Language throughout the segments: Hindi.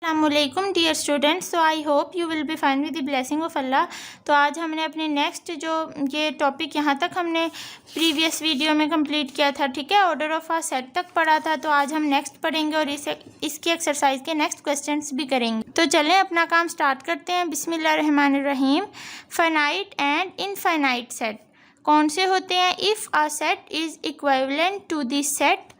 अस्सलामुअलैकुम dear students. So I hope you will be fine with the blessing of Allah. तो आज हमने अपने नेक्स्ट जो ये टॉपिक यहाँ तक हमने प्रीवियस वीडियो में कंप्लीट किया था, ठीक है, ऑर्डर ऑफ आ सेट तक पढ़ा था। तो आज हम नेक्स्ट पढ़ेंगे और इसकी एक्सरसाइज के नेक्स्ट क्वेश्चंस भी करेंगे। तो चलें अपना काम स्टार्ट करते हैं। बिस्मिल्लाहिर्रहमानिर्रहीम। फाइनाइट एंड इनफाइनाइट सेट कौन से होते हैं? If a set is equivalent to this set,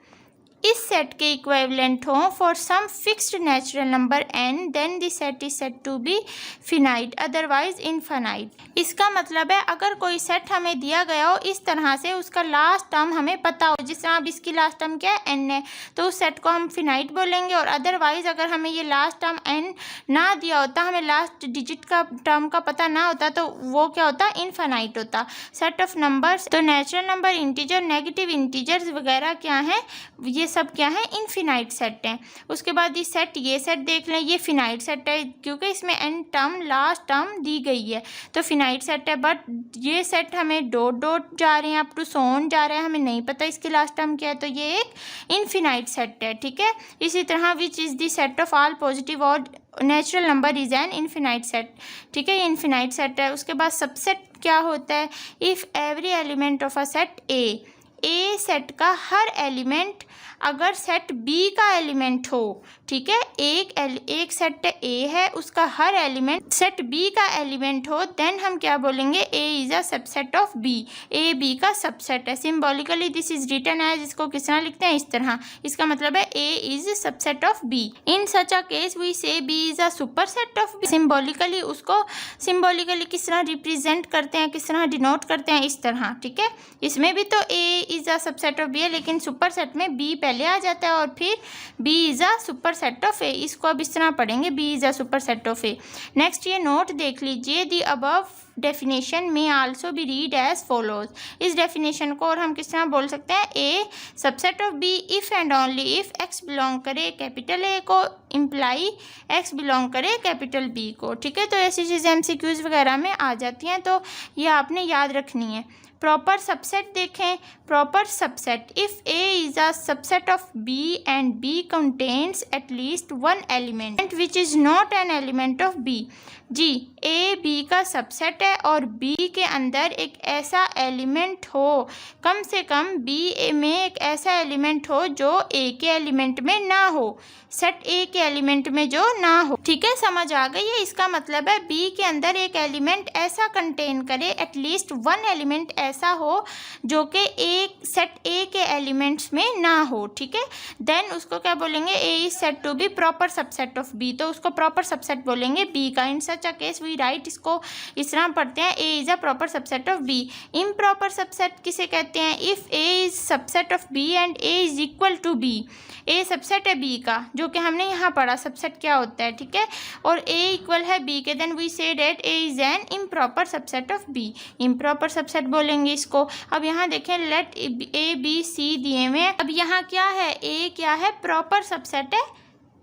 इस सेट के इक्विवेलेंट हों for some fixed natural number n, then this set is set to be finite otherwise infinite. इसका मतलब है अगर कोई सेट हमें दिया गया हो इस तरह से, उसका लास्ट टर्म हमें पता हो, जिस तरह अब इसकी लास्ट टर्म क्या है n है, तो उस सेट को हम फिनाइट बोलेंगे। और अदरवाइज अगर हमें ये लास्ट टर्म n ना दिया होता, हमें लास्ट डिजिट का टर्म का पता ना होता, तो वो क्या होता? इनफाइनाइट होता। सेट ऑफ नंबर्स, तो natural number, integer, negative integers वगैरह क्या है, ये सब क्या है? इनफिनाइट सेट हैं। उसके बाद ये सेट देख लें, ये फिनाइट सेट है क्योंकि इसमें एन टर्म लास्ट टर्म दी गई है, तो फिनाइट सेट है। बट ये सेट हमें डॉट डॉट जा रहे हैं, अप टू सोन जा रहे हैं, हमें नहीं पता इसकी लास्ट टर्म क्या है, तो ये एक इनफिनाइट सेट है, ठीक है। इसी तरह which is the set of all positive और natural number is an infinite set, ठीक है, ये इनफिनाइट सेट है। उसके बाद सबसेट क्या होता है? If every element of a set a set का हर एलिमेंट अगर सेट बी का एलिमेंट हो, ठीक है, एक सेट ए है, उसका हर एलिमेंट सेट बी का एलिमेंट हो, देन हम क्या बोलेंगे? A is a subset of b. A b का सबसेट है। Symbolically this is written as, इसको किस तरह लिखते हैं? इस तरह। इसका मतलब है A is subset of B. In such a case we say B is a superset of B. Symbolically उसको सिम्बॉलिकली किस तरह रिप्रेजेंट करते हैं, किस तरह डिनोट करते हैं? इस तरह, ठीक है। इसमें भी तो a is a subset of b है, लेकिन सुपर सेट में बी पहले आ जाता है और फिर B is a superset of A. इसको अब इस तरह पढ़ेंगे, B is a superset of A. Next ये नोट देख लीजिए, दी अबव डेफिनेशन में also be read as follows. इस डेफिनेशन को और हम किस तरह बोल सकते हैं? A subset of B if and only if X belong करे कैपिटल ए को, इम्प्लाई एक्स बिलोंग करे कैपिटल बी को, ठीक है। तो ऐसी चीज़ें एमसीक्यूज वगैरह में आ जाती हैं, तो ये आपने याद रखनी है। प्रॉपर सबसेट देखें, proper subset if a is a subset of B and b contains at least one element which is not an element of b. जी, ए बी का सबसेट है और बी के अंदर एक ऐसा एलिमेंट हो, कम से कम बी में एक ऐसा एलिमेंट हो जो ए के एलिमेंट में ना हो, सेट ए के एलिमेंट में जो ना हो, ठीक है, समझ आ गई है। इसका मतलब है बी के अंदर एक एलिमेंट ऐसा कंटेन करे, एटलीस्ट वन एलिमेंट ऐसा हो जो कि एक सेट ए के एलिमेंट्स में ना हो, ठीक है। देन उसको क्या बोलेंगे? A is set to be proper subset of B, तो उसको प्रॉपर सबसेट बोलेंगे बी का। In such a case we write, इसको इस तरह पढ़ते हैं, A is a proper subset of B. Improper subset किसे कहते हैं? If A is subset of B and A is equal to B. A subset है बी का, जो कि हमने यहाँ पढ़ा सबसेट क्या होता है, ठीक है, और ए इक्वल है बी के, then we say that a is an improper subset of B. Improper subset बोलेंगे इसको। अब यहाँ देखें, लेट ए बी सी दिए हुए हैं। अब यहाँ क्या है? ए क्या है? प्रॉपर सबसेट है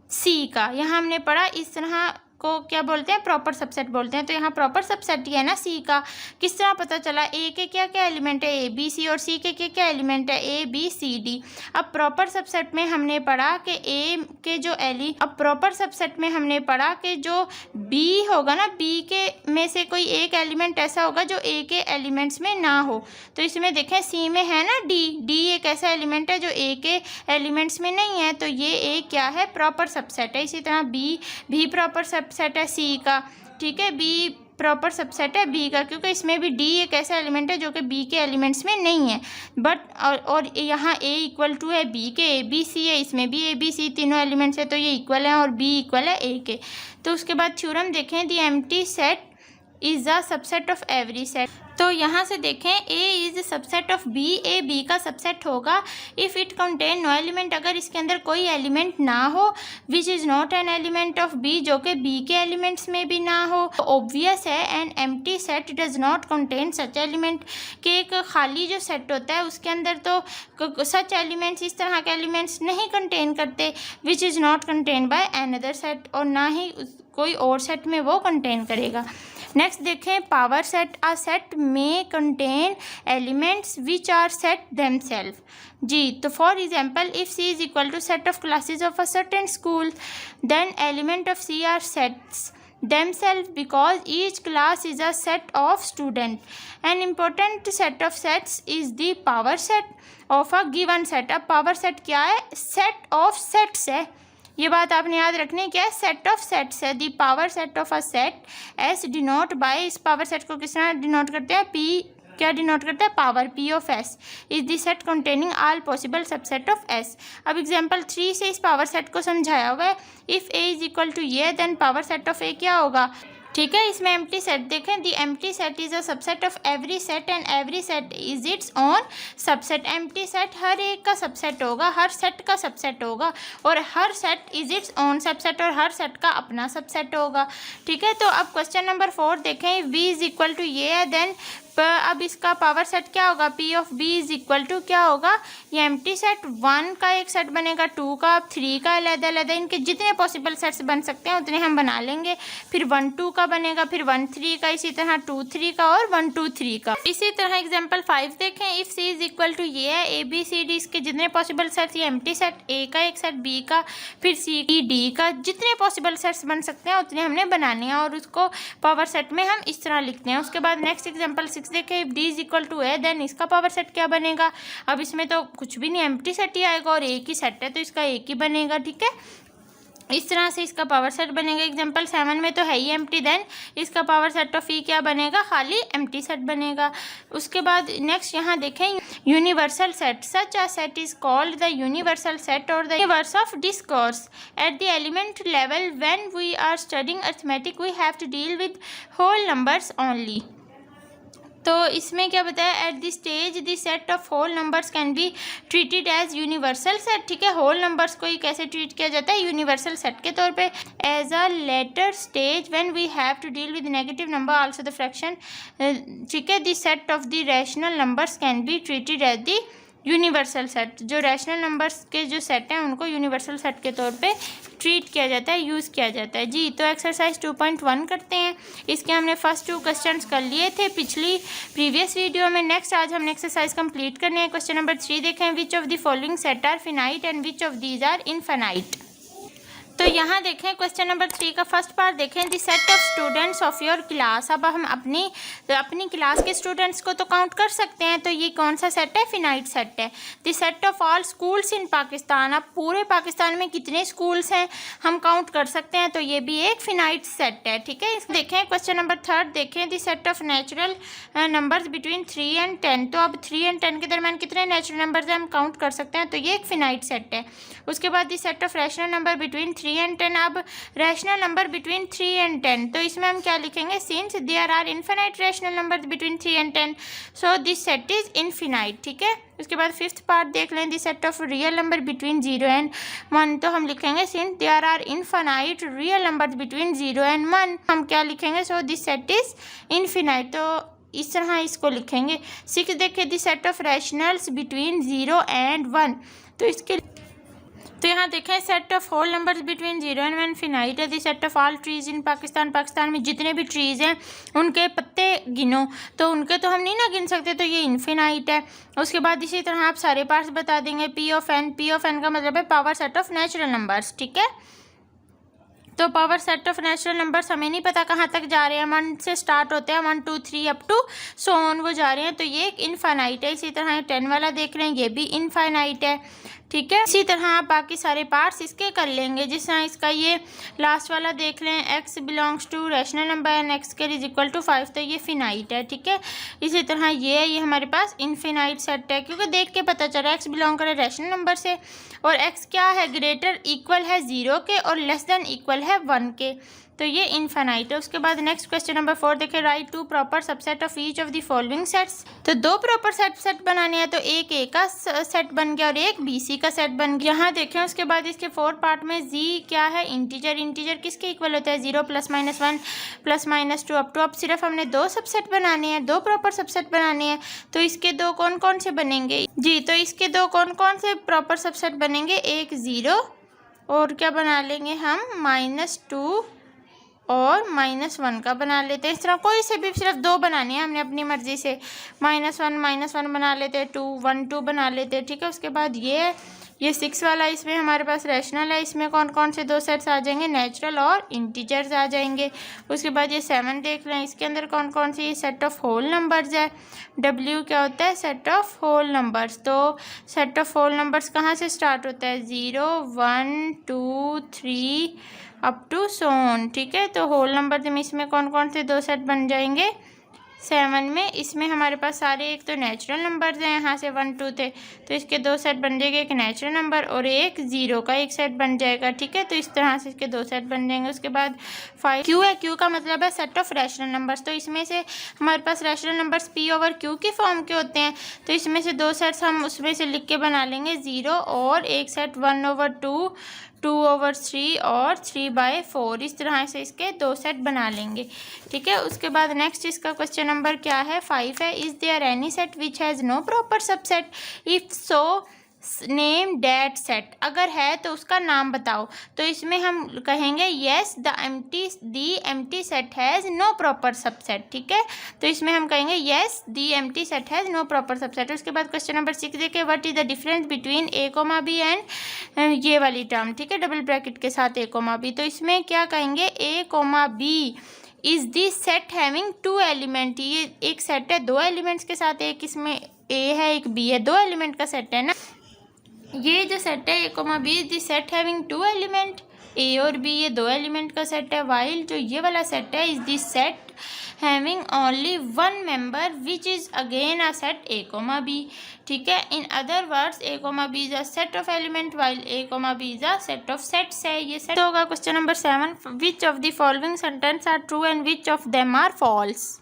सी का। यहाँ हमने पढ़ा इस तरह को क्या बोलते हैं? प्रॉपर सबसेट बोलते हैं। तो यहाँ प्रॉपर सबसेट ही है ना सी का। किस तरह पता चला? ए के क्या क्या एलिमेंट है? ए बी सी, और सी के क्या एलिमेंट है? A B C d. अब प्रॉपर सबसेट में हमने पढ़ा कि ए के जो अब प्रॉपर सबसेट में हमने पढ़ा कि जो बी होगा ना, बी के में से कोई एक एलिमेंट ऐसा होगा जो ए के एलिमेंट्स में ना हो। तो इसमें देखें सी में है ना डी एक ऐसा एलिमेंट है जो ए के एलिमेंट्स में नहीं है, तो ये ए क्या है? प्रॉपर सबसेट है। इसी तरह बी भी प्रॉपर सबसेट है सी का, ठीक है, बी प्रॉपर सबसेट है बी का, क्योंकि इसमें भी डी एक ऐसा एलिमेंट है जो कि बी के एलिमेंट्स में नहीं है। बट और यहाँ ए इक्वल टू है बी के, ए बी सी है, इसमें भी ए बी सी तीनों एलिमेंट्स है, तो ये इक्वल है, और बी इक्वल है ए के। तो उसके बाद थ्योरम देखें, the empty set is a subset of every set. तो यहाँ से देखें, a is subset of b, a b का सबसेट होगा if it contain no element, अगर इसके अंदर कोई एलिमेंट ना हो, which is not an element of b, जो कि बी के एलिमेंट्स में भी ना हो। तो ऑब्वियस है an empty set does not contain such element, कि एक खाली जो सेट होता है उसके अंदर तो सच एलिमेंट्स, इस तरह के एलिमेंट्स नहीं कंटेन करते, विच is not contain by another set, और ना ही कोई और सेट में वो कंटेन करेगा। नेक्स्ट देखें पावर सेट, अ सेट में contain elements which are set themselves. जी, तो for example if C is equal to set of classes of a certain school then element of C are sets themselves because each class is a set of student. An important set of sets is the power set of a given set. अब power set क्या है? set of sets है, ये बात आपने याद रखनी है। क्या है? सेट ऑफ सेट्स है। The power set of a set s denote by, इस पावर सेट को किस तरह डिनोट करते हैं? पी क्या डिनोट करता है? Power, P of S is the set containing all possible subset of S. अब एग्जांपल 3 से इस पावर सेट को समझाया हुआ है। If A is equal to ये then power set of A क्या होगा? ठीक है, इसमें एम्प्टी सेट देखें, the empty set is a subset of every set and every set is its own subset. Empty set हर एक का सबसेट होगा, हर सेट का सबसेट होगा, और हर set is its own subset, और हर सेट का अपना सबसेट होगा। ठीक है, तो अब क्वेश्चन नंबर 4 देखें, वी इज इक्वल टू ये है देन अब इसका पावर सेट क्या होगा? P of b is equal to क्या होगा? ये एम्प्टी सेट 1 का एक सेट बनेगा, 2 का, 3 का, अलग-अलग इनके जितने पॉसिबल सेट्स बन सकते हैं उतने हम बना लेंगे। फिर 1 2 का बनेगा, फिर 1 3 का, इसी तरह 2 3 का और 1 2 3 का। इसी तरह एग्जांपल 5 देखें, if C is equal to ये है ए बी सी डी, इसके जितने पॉसिबल सेट्स, ये एम्प्टी सेट ए का एक सेट, बी का, फिर सी डी का, जितने पॉसिबल सेट्स बन सकते हैं उतने हमने बनाने हैं, और उसको पावर सेट में हम इस तरह लिखते हैं। उसके बाद नेक्स्ट एग्जांपल 6 देखें, if D is equal to A then इसका पावर सेट क्या बनेगा? अब इसमें तो कुछ भी नहीं, एम्प्टी सेट ही आएगा और एक ही सेट है तो इसका एक ही बनेगा। ठीक है, इस तरह से इसका पावर सेट बनेगा। एग्जांपल 7 में तो है ही एम्प्टी, देन इसका पावर सेट ऑफ ई क्या बनेगा? खाली एम्प्टी सेट बनेगा। उसके बाद नेक्स्ट यहाँ देखें, universal set, such a set is called the universal set और the universe of discourse at the element level. When we are studying arithmetic we have to deal with whole numbers only. तो इसमें क्या बताया? At this stage the set of whole numbers can be treated as universal set. ठीक है, होल नंबर्स को ही कैसे ट्रीट किया जाता है? यूनिवर्सल सेट के तौर पे। As a later stage when we have to deal with negative number also the fraction. ठीक है, the set of the rational numbers can be treated as the universal set. जो रैशनल नंबर्स के जो सेट हैं उनको यूनिवर्सल सेट के तौर पे ट्रीट किया जाता है, यूज़ किया जाता है। जी, तो एक्सरसाइज 2.1 करते हैं। इसके हमने फर्स्ट 2 क्वेश्चंस कर लिए थे पिछली प्रीवियस वीडियो में। नेक्स्ट आज हमने एक्सरसाइज कंप्लीट करने हैं। क्वेश्चन नंबर 3 देखें, which of the following set are finite and which of these are infinite. तो यहाँ देखें क्वेश्चन नंबर 3 का फर्स्ट पार्ट देखें, the set of students of your class. अब हम अपनी क्लास के स्टूडेंट्स को तो काउंट कर सकते हैं, तो ये कौन सा सेट है? फिनाइट सेट है। The set of all schools in Pakistan, अब पूरे पाकिस्तान में कितने स्कूल्स हैं हम काउंट कर सकते हैं, तो ये भी एक फिनाइट सेट है। ठीक है, देखें क्वेश्चन नंबर 3 देखें, the set of natural numbers between 3 and 10। तो अब 3 एंड 10 के दरमियान कितने नेचुरल नंबर्स हैं हम काउंट कर सकते हैं, तो ये एक फिनाइट सेट है। उसके बाद the set of rational number between 3 and 10। अब रैशनल नंबर बिटवीन 3 एंड 10, तो इसमें हम क्या लिखेंगे? Since there are infinite rational number between 3 and 10 so this set is infinite. ठीक है, उसके बाद 5th पार्ट देख लें, this set of real number between 0 and 1। तो हम लिखेंगे since there are infinite real number between 0 and 1, हम क्या लिखेंगे? So this set is infinite. तो इस तरह इसको लिखेंगे। 6 देखें, this set of rationals between 0 and 1। तो इसके तो यहाँ देखें set of whole numbers between 0 and 1 finite है। The set of all trees in Pakistan, Pakistan में जितने भी ट्रीज़ हैं उनके पत्ते गिनो, तो उनके तो हम नहीं ना गिन सकते, तो ये इनफिनाइट है। उसके बाद इसी तरह आप सारे पार्ट्स बता देंगे। पी ऑफ एन का मतलब है power set of natural numbers. ठीक है, तो power set of natural numbers हमें नहीं पता कहाँ तक जा रहे हैं, 1 से स्टार्ट होते हैं, 1 2 3 अप टू सो ऑन वो जा रहे हैं, तो ये एक इनफाइनाइट है। इसी तरह 10 वाला देख रहे हैं, ये भी इनफाइनाइट है। ठीक है, इसी तरह आप बाकी सारे पार्ट्स इसके कर लेंगे। जिस तरह इसका ये लास्ट वाला देख लें, x belongs to rational number and x के इज इक्वल टू 5, तो ये फिनाइट है। ठीक है, इसी तरह ये हमारे पास इनफिनाइट सेट है, क्योंकि देख के पता चल रहा है x बिलोंग करे रैशनल नंबर से, और x क्या है? ग्रेटर इक्वल है 0 के और लेस देन इक्वल है 1 के, तो ये इनफिनाइट है। उसके बाद नेक्स्ट क्वेश्चन नंबर 4 देखें, right 2 proper subset of each of the following sets. तो 2 प्रॉपर सेट बनाने हैं, तो एक ए का सेट बन गया और एक बी सी का सेट बन गया। यहाँ देखें उसके बाद इसके 4 पार्ट में जी क्या है? इंटीजर। इंटीजर किसके इक्वल होता है? 0 +- 1 +- 2 अप टू। अब सिर्फ हमने 2 सबसेट बनाने हैं, 2 प्रॉपर सबसेट बनाने हैं, तो इसके 2 कौन कौन से बनेंगे? जी, तो इसके 2 कौन कौन से प्रॉपर सबसेट बनेंगे? एक 0 और क्या बना लेंगे हम? -2 और -1 का बना लेते हैं। इस तरह कोई से भी सिर्फ 2 बनाने हैं हमने अपनी मर्ज़ी से। -1 बना लेते हैं, 2 1 2 बना लेते हैं, ठीक है। उसके बाद ये 6 वाला, इसमें हमारे पास रैशनल है। इसमें कौन कौन से 2 सेट्स आ जाएंगे, नेचुरल और इंटीजर्स आ जाएंगे। उसके बाद ये 7 देख लें, इसके अंदर कौन कौन से, ये सेट ऑफ होल नंबर्स है। W क्या होता है, सेट ऑफ होल नंबर्स। तो सेट ऑफ होल नंबर्स कहाँ से स्टार्ट होता है, 0 1 2 3 अप टू सो ऑन, ठीक है। तो होल नंबर में इसमें कौन कौन से 2 सेट बन जाएंगे, 7 में। इसमें हमारे पास सारे एक तो नेचुरल नंबर्स हैं, यहाँ से 1 2 थे तो इसके 2 सेट बन जाएंगे, एक नेचुरल नंबर और एक 0 का एक सेट बन जाएगा, ठीक है। तो इस तरह से इसके 2 सेट बन जाएंगे। उसके बाद 5 Q है, Q का मतलब है सेट ऑफ रैशनल नंबर्स। तो इसमें से हमारे पास रैशनल नंबर्स P/Q की फॉर्म के होते हैं। तो इसमें से 2 सेट्स हम उसमें से लिख के बना लेंगे, 0 और एक सेट 1/2 2/3 और 3/4। इस तरह से इसके 2 सेट बना लेंगे, ठीक है। उसके बाद नेक्स्ट इसका क्वेश्चन नंबर क्या है, 5 है। Is there any set which has no proper subset, if so name that set. अगर है तो उसका नाम बताओ। तो इसमें हम कहेंगे yes the empty set has no proper subset, ठीक है। तो इसमें हम कहेंगे yes the empty set has no proper subset. उसके बाद क्वेश्चन नंबर 6 देखें, what is the difference between A, B and ये वाली टर्म, ठीक है, डबल ब्रैकेट के साथ A, B। तो इसमें क्या कहेंगे, A, B is the set having 2 element. ये एक सेट है 2 एलिमेंट्स के साथ, एक इसमें A है एक B है, 2 एलिमेंट का सेट है ना। ये जो सेट है A, B is the set having 2 element, A और B ये 2 एलिमेंट का सेट है। वाइल जो ये वाला सेट है is the set having only 1 member which is again a set A, B, ठीक है। In other words A, B is a set of element while A, B is a set of sets है। ये सेट होगा। Question number 7, which of the following sentence are true and which of them are false.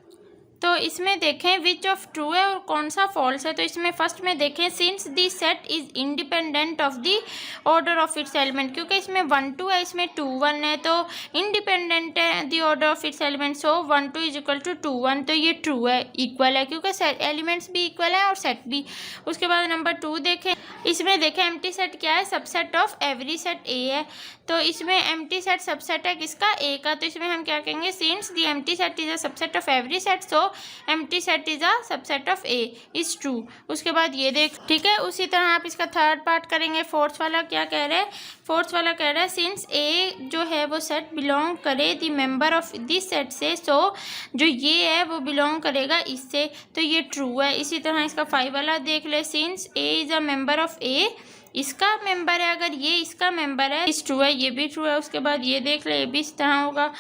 तो इसमें देखें विच ऑफ ट्रू है और कौन सा फॉल्स है। तो इसमें फर्स्ट में देखें, since the set is independent of the order of its element, क्योंकि इसमें 1 2 है, इसमें 2 1 है, तो इंडिपेंडेंट है the order of its element. So 1 2 is equal to 2 1, तो ये ट्रू है, इक्वल है, क्योंकि एलिमेंट्स भी इक्वल है और सेट भी। उसके बाद नंबर 2 देखें, इसमें देखें एम्प्टी सेट क्या है, subset of every set A है। तो इसमें एम्प्टी सेट सबसेट है किसका, A का। तो इसमें हम क्या कहेंगे, since the empty set is a subset of every set, so empty set is a subset of A is true. उसके बाद ये देख, ठीक है। उसी तरह आप इसका थर्ड पार्ट करेंगे। फोर्थ वाला क्या कह रहा है, फोर्थ वाला कह रहा है सिंस A जो है वो सेट बिलोंग करे दी मेंबर ऑफ दिस सेट से, सो जो ये है वो बिलोंग करेगा इससे, तो ये ट्रू है। इसी तरह इसका 5 वाला देख ले, since A is a member of A, इसका मेंबर है, अगर ये इसका मेंबर है इस ट्रू है, ये भी ट्रू है। उसके बाद ये देख ले, ये भी इस तरह होगा।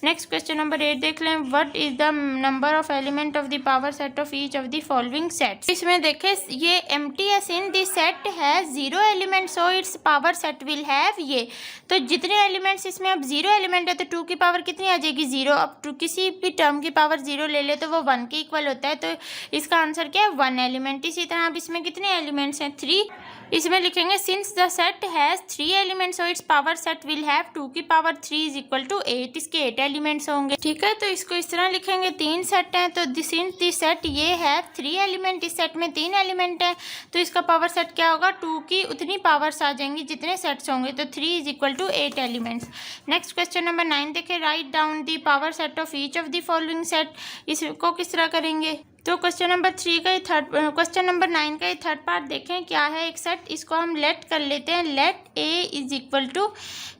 नेक्स्ट क्वेश्चन नंबर 8 देख लें, what is the number of element of the power set of each of the following sets. इसमें देखें ये एम्प्टी है, सिंस द सेट है 0 element, so it's power set will have ये। तो जितने एलिमेंट्स इसमें अब 0 एलिमेंट है तो 2 की पावर कितनी आ जाएगी, 0। अब 2 किसी भी टर्म की पावर 0 ले ले तो वो 1 के इक्वल होता है, तो इसका आंसर क्या है, 1 एलिमेंट। इसी तरह अब इसमें कितने एलिमेंट्स हैं, 3। इसमें लिखेंगे since the set has 3 elements, so it's power set will have 2 की पावर 3 इज इक्वल टू 8। इसके 8 एलिमेंट्स होंगे, ठीक है। तो इसको इस तरह लिखेंगे, 3 सेट हैं तो सिंस द सेट ये है 3 एलिमेंट, इस सेट में 3 एलिमेंट हैं, तो इसका पावर सेट क्या होगा, 2 की उतनी पावर्स आ जाएंगी जितने सेट्स होंगे, तो 3 is equal to 8 elements. Next question number 9 देखें, write down the power set of each of the following set. इसको किस तरह करेंगे, तो क्वेश्चन नंबर 3 का ही क्वेश्चन नंबर 9 का ही थर्ड पार्ट देखें क्या है। एक सेट, इसको हम लेट कर लेते हैं, let A is equal to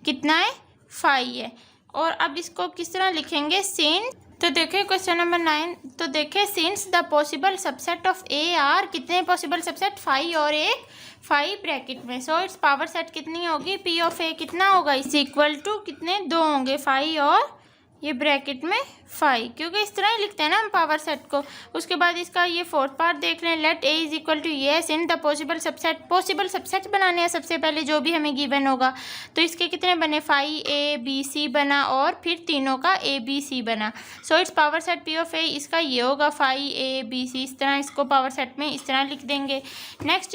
कितना है, 5 है। और अब इसको किस तरह लिखेंगे, सिंस, तो देखें क्वेश्चन नंबर 9, तो देखें since the possible subset of A are, कितने पॉसिबल सबसेट, 5 और एक 5 ब्रैकेट में, सो इट्स पावर सेट कितनी होगी, P ऑफ A कितना होगा, इज इक्वल टू कितने, 2 होंगे, 5 और ये ब्रैकेट में 5, क्योंकि इस तरह ही लिखते हैं ना हम पावर सेट को। उसके बाद इसका ये फोर्थ पार्ट देख लें, let A is equal to yes in the possible subset बनाने हैं सबसे पहले जो भी हमें गिवन होगा। तो इसके कितने बने, 5ABC बना और फिर तीनों का ABC बना, so it's power set P of A, इसका ये होगा 5ABC। इस तरह इसको पावर सेट में इस तरह लिख देंगे। नेक्स्ट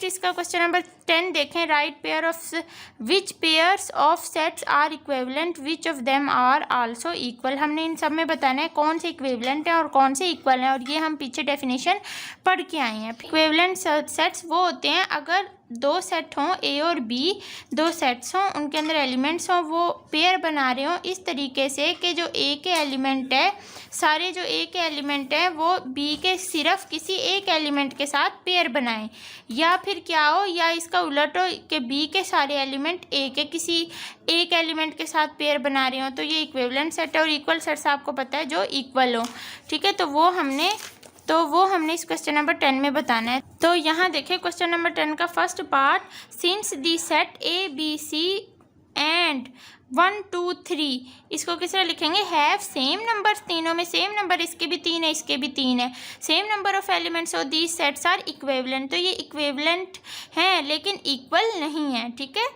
इसका क्वेश्चन नंबर 10 देखें, write pair of which pairs of sets are equivalent, which of them are also equal. हमने इन सब में बताना है कौन से इक्विवेलेंट हैं और कौन से इक्वल हैं, और ये हम पीछे डेफिनेशन पढ़ के आए हैं। इक्विवेलेंट सेट्स वो होते हैं अगर दो सेट हों, ए और बी दो सेट्स हों, उनके अंदर एलिमेंट्स हों, वो पेयर बना रहे हों इस तरीके से कि जो ए के एलिमेंट है, सारे जो ए के एलिमेंट हैं वो बी के सिर्फ किसी एक एलिमेंट के साथ पेयर बनाएं, या फिर क्या हो, या इसका उलट हो कि बी के सारे एलिमेंट ए के किसी एक एलिमेंट के साथ पेयर बना रहे हो। तो ये इक्विवेलेंट सेट है। और इक्वल सेट्स आपको पता है जो इक्वल हो, ठीक है। तो वो हमने इस क्वेश्चन नंबर 10 में बताना है। तो यहाँ देखिए क्वेश्चन नंबर 10 का first part, since the set A B C and 1 2 3, इसको किस तरह लिखेंगे, हैव सेम नंबर्स, तीनों में सेम नंबर, इसके भी 3 है, इसके भी 3 है, सेम नंबर ऑफ एलिमेंट्स, और दीज सेट्स आर इक्विवेलेंट। तो ये इक्विवेलेंट हैं लेकिन इक्वल नहीं है, ठीक है।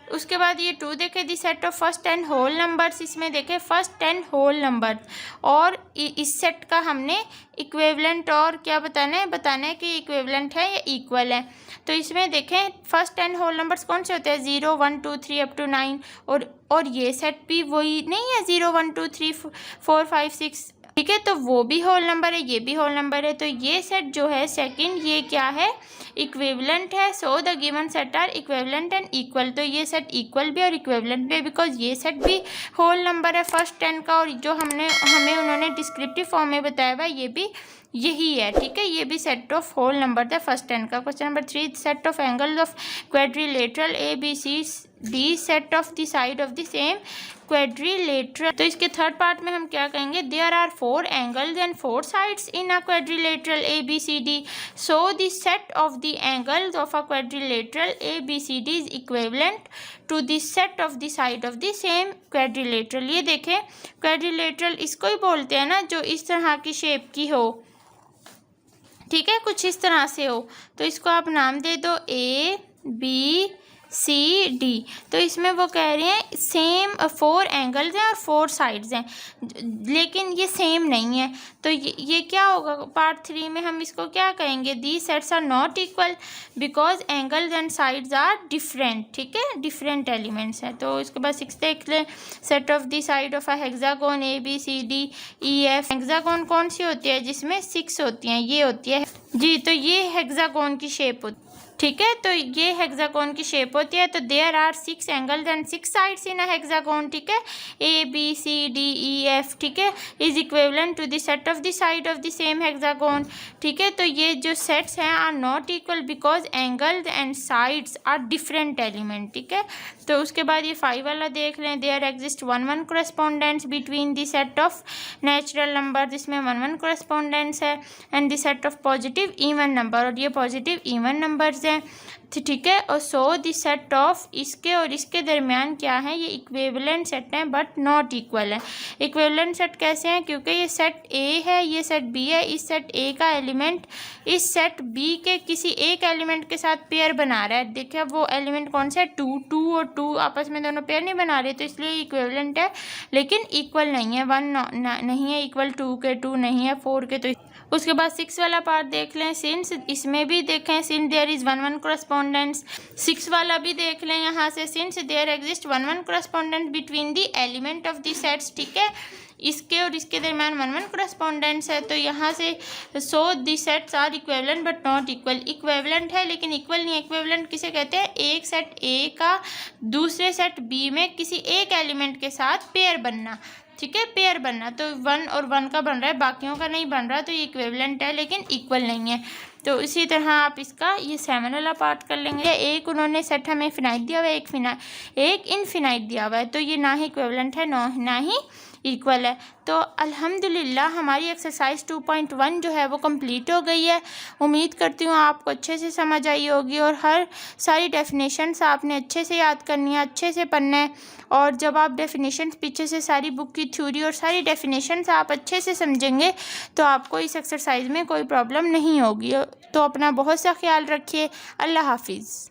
उसके बाद ये 2 देखे, the set of first 10 whole numbers, इसमें देखे फर्स्ट 10 होल नंबर, और इस सेट का हमने इक्विवेलेंट और क्या बताना है कि इक्विवेलेंट है या इक्वल है। तो इसमें देखें फर्स्ट 10 होल नंबर्स कौन से होते हैं, 0 1 2 3 अप टू 9, और ये सेट भी वही नहीं है, 0 1 2 3 4 5 6, ठीक है। तो वो भी होल नंबर है, ये भी होल नंबर है। तो ये सेट जो है सेकंड, ये क्या है, इक्विवेलेंट है। So the given set are equivalent and equal. तो ये सेट इक्वल भी और इक्विवेलेंट भी है, बिकॉज ये सेट भी होल नंबर है फर्स्ट 10 का, और जो हमें उन्होंने डिस्क्रिप्टिव फॉर्म में बताया हुआ ये भी यही है, ठीक है। ये भी सेट ऑफ होल नंबर था फर्स्ट 10 का। Question number 3, set of angle of quadrilateral A B C D, set of the side of the same quadrilateral. तो इसके थर्ड पार्ट में हम क्या कहेंगे, there are 4 angles and 4 sides in a quadrilateral A B C D, so the set of the angles of a quadrilateral A B C D is equivalent to the set of the side of the same quadrilateral. ये देखें क्वाड्रिलेटरल इसको ही बोलते हैं ना जो इस तरह की शेप की हो, ठीक है, कुछ इस तरह से हो। तो इसको आप नाम दे दो ए बी सी डी। तो इसमें वो कह रहे हैं सेम 4 एंगल्स हैं और 4 साइड्स हैं, लेकिन ये सेम नहीं है। तो ये क्या होगा, पार्ट 3 में हम इसको क्या कहेंगे, the sets are not equal because angles and sides are different, ठीक है, डिफरेंट एलिमेंट्स हैं। तो इसके बाद 6 देख लें, set of the side of a hexagon A B C D E F. Hexagon कौन सी होती है, जिसमें 6 होती हैं, ये होती है जी। तो ये हेक्सागोन की शेप होती है, ठीक है। तो ये हेक्सागोन की शेप होती है। तो there are 6 angles and 6 sides in a hexagon, ठीक है, A B C D E F, ठीक है, is equivalent to the set of the side of the same hexagon, ठीक है। तो ये जो सेट्स हैं are not equal because angles and sides are different element, ठीक है। तो उसके बाद ये 5 वाला देख लें, there exist 1 1 correspondence between the set of natural number, जिसमें 1 1 कोरेस्पोंडेंस है, and the set of positive even number, और ये पॉजिटिव इवन नंबर्स हैं, ठीक है। और सो द सेट ऑफ इसके और इसके दरमियान क्या है, ये इक्विवेलेंट सेट हैं बट नॉट इक्वल है। इक्विवेलेंट सेट कैसे हैं, क्योंकि ये सेट ए है, ये सेट बी है, इस सेट ए का एलिमेंट इस सेट बी के किसी एक एलिमेंट के साथ पेयर बना रहा है। देखिए वो एलिमेंट कौन सा है, 2 2 और 2 आपस में दोनों पेयर नहीं बना रहे, तो इसलिए इक्विवेलेंट है, लेकिन इक्वल नहीं है। 1 नहीं है इक्वल 2 के, 2 नहीं है 4 के। तो उसके बाद 6 वाला पार्ट देख लें, सिंस इसमें भी देखें, सिंस देयर इज 1 1 कोरेस्पोंडेंस। 6 वाला भी देख लें यहाँ से, since there exist 1 1 correspondence between the element of the sets, ठीक है, इसके और इसके दरमियान 1 1 कोरेस्पोंडेंस है। तो यहाँ से so the sets are equivalent but not equal, equivalent है लेकिन इक्वल नहीं है। इक्विवेलेंट किसे कहते हैं, एक सेट ए का दूसरे सेट बी में किसी एक एलिमेंट के साथ पेयर बनना, ठीक है, पेयर बनना। तो 1 और 1 का बन रहा है, बाकियों का नहीं बन रहा, तो ये इक्विवेलेंट है लेकिन इक्वल नहीं है। तो इसी तरह आप इसका ये 7 वाला पार्ट कर लेंगे। एक उन्होंने सेट हमें फिनाइट दिया हुआ है, एक इनफिनाइट दिया हुआ है, तो ये ना ही इक्विवेलेंट है ना ही इक्वल है। तो अल्हम्दुलिल्लाह हमारी एक्सरसाइज 2.1 जो है वो कंप्लीट हो गई है। उम्मीद करती हूँ आपको अच्छे से समझ आई होगी, और हर सारी डेफिनेशंस आपने अच्छे से याद करनी है, अच्छे से पढ़ना है। और जब आप डेफिनेशंस पीछे से सारी बुक की थ्योरी और सारी डेफिनेशंस आप अच्छे से समझेंगे तो आपको इस एक्सरसाइज में कोई प्रॉब्लम नहीं होगी। तो अपना बहुत सा ख्याल रखिए। अल्लाह हाफिज़।